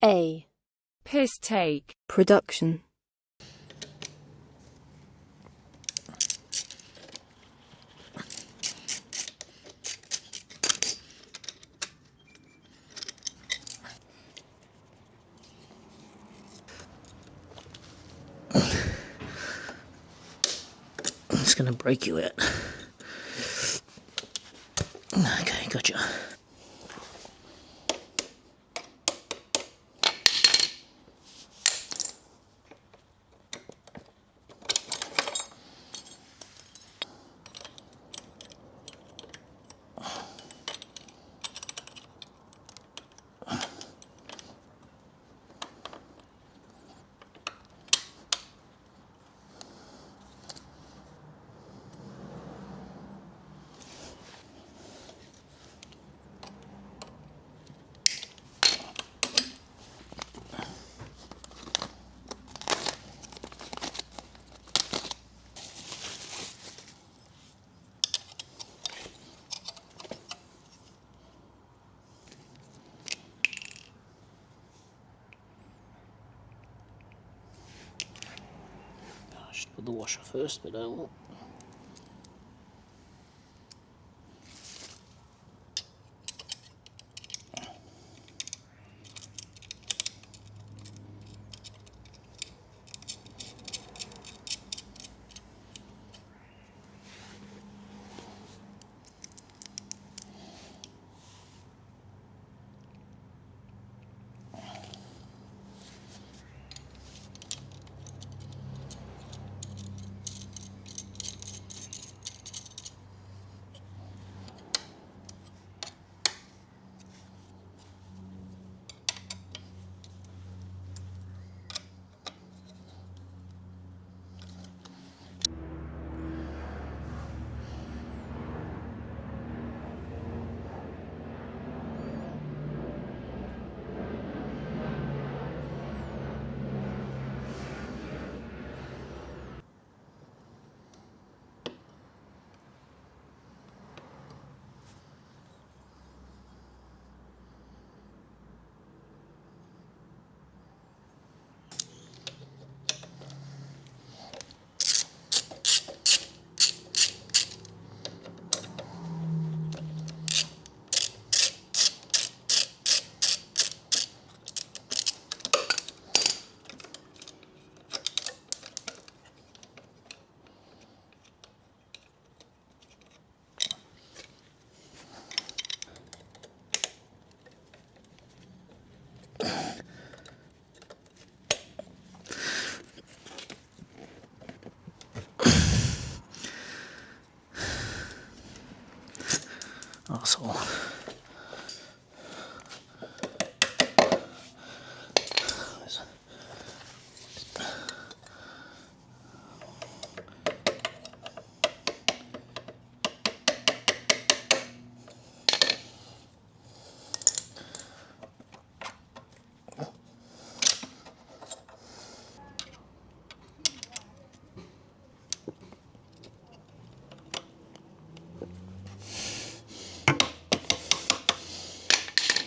A. Piss take. Production. I'm just gonna break you out. Okay, gotcha. Put the washer first, but I won't. Asshole.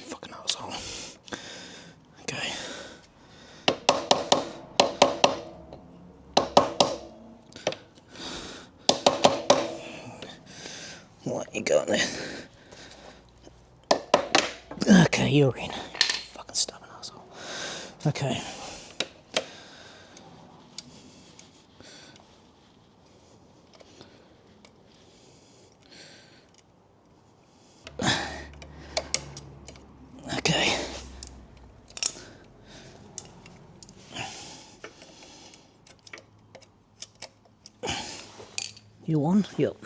Fucking asshole. Okay. What you got there? Okay, you're in. Fucking stubborn asshole. Okay. Okay. You on? Yep.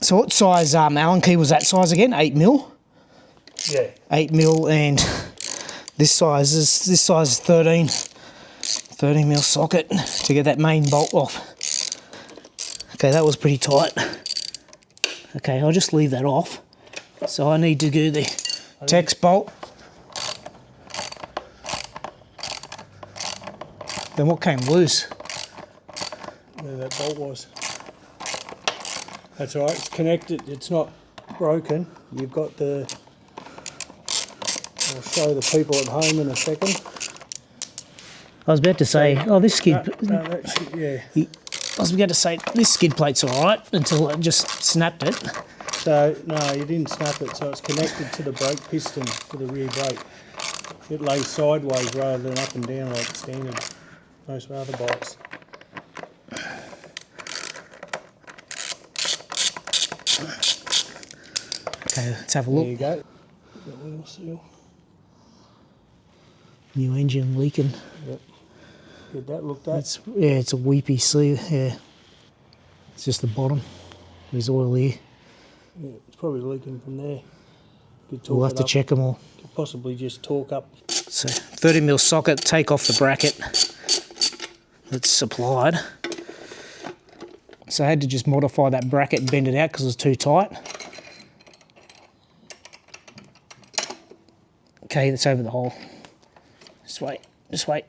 So what size Allen key was that size again? 8mm? Yeah. 8mm, and this size is 13mm socket to get that main bolt off. Okay, that was pretty tight. Okay, I'll just leave that off. So I need to do the text bolt. Then what came loose? Where that bolt was. That's all right, it's connected, it's not broken. You've got the... I'll show the people at home in a second. I was about to say, this skid... No, that's, yeah. I was about to say, this skid plate's all right until it just snapped it. So, no, you didn't snap it, so it's connected to the brake piston for the rear brake. It lays sideways rather than up and down like standard most other bikes. Okay, let's have a look. There you go. Got wheel seal. New engine leaking. Yep. Get that looked at. It's a weepy seal, yeah. It's just the bottom. There's oil here. Yeah, it's probably leaking from there. We'll have to check them all. Could possibly just torque up. So 30mm socket, take off the bracket that's supplied. So I had to just modify that bracket and bend it out because it was too tight. Okay, that's over the hole. Just wait, let's wait.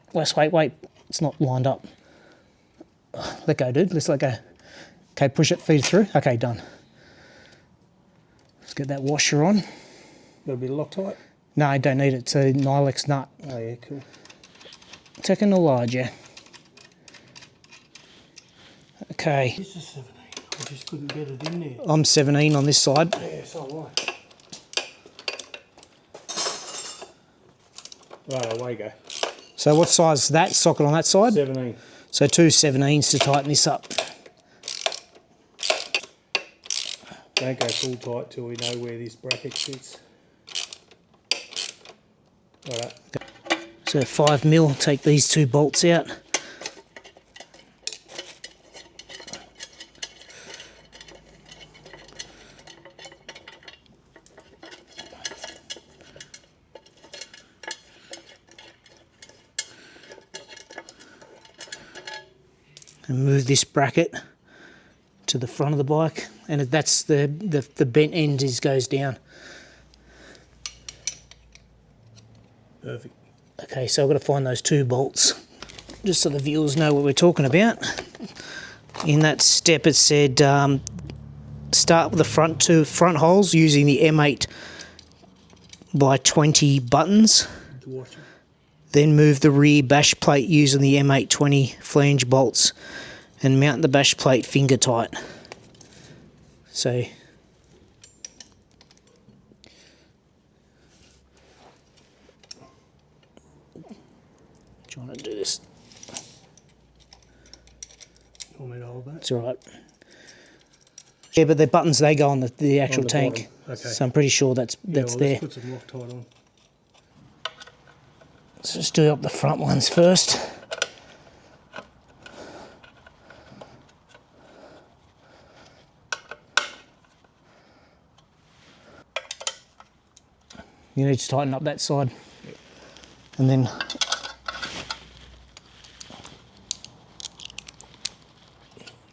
It's not lined up. Let go, dude, let's let go. Okay, push it, feed it through. Okay, done. Let's get that washer on. Got a bit of Loctite? No, I don't need it. It's a Nylex nut. Oh yeah, cool. Taking a larger. Okay. This is 17. I just couldn't get it in there. I'm 17 on this side. Yeah, so am I. Right, away you go. So what size is that socket on that side? 17. So 2 17s to tighten this up. Don't go full tight till we know where this bracket sits. Alright. So 5mm, take these 2 bolts out. And move this bracket to the front of the bike, and that's the bent end goes down. Perfect. Okay, so I've got to find those 2 bolts, just so the viewers know what we're talking about. In that step it said start with the front 2 front holes using the M8 by 20 buttons. Then move the rear bash plate using the M820 flange bolts and mount the bash plate finger tight. So trying to do this. You want me to hold that? It's alright. Yeah, but the buttons, they go on the actual tank. Bottom. Okay. So I'm pretty sure that's there. Let's put some Loctite on. Let's just do up the front ones first. You need to tighten up that side. Yep. And then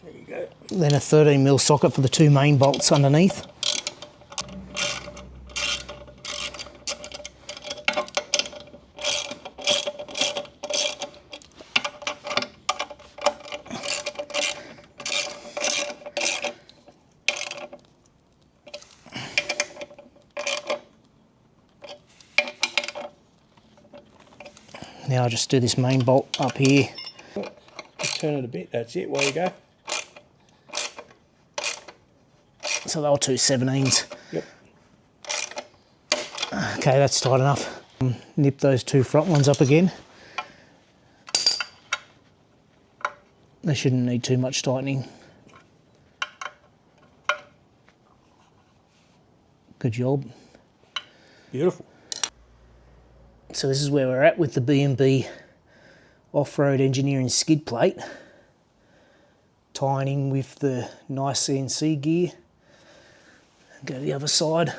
There you go. Then a 13mm socket for the 2 main bolts underneath. Now I'll just do this main bolt up here. Just turn it a bit, that's it, while you go. So they were 2 17s. Yep. Okay, that's tight enough. Nip those 2 front ones up again. They shouldn't need too much tightening. Good job. Beautiful. So this is where we're at with the B&B off-road engineering skid plate. Tying in with the NiceCNC gear. Go to the other side.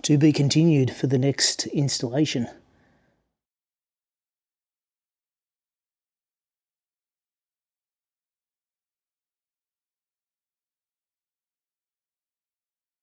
To be continued for the next installation.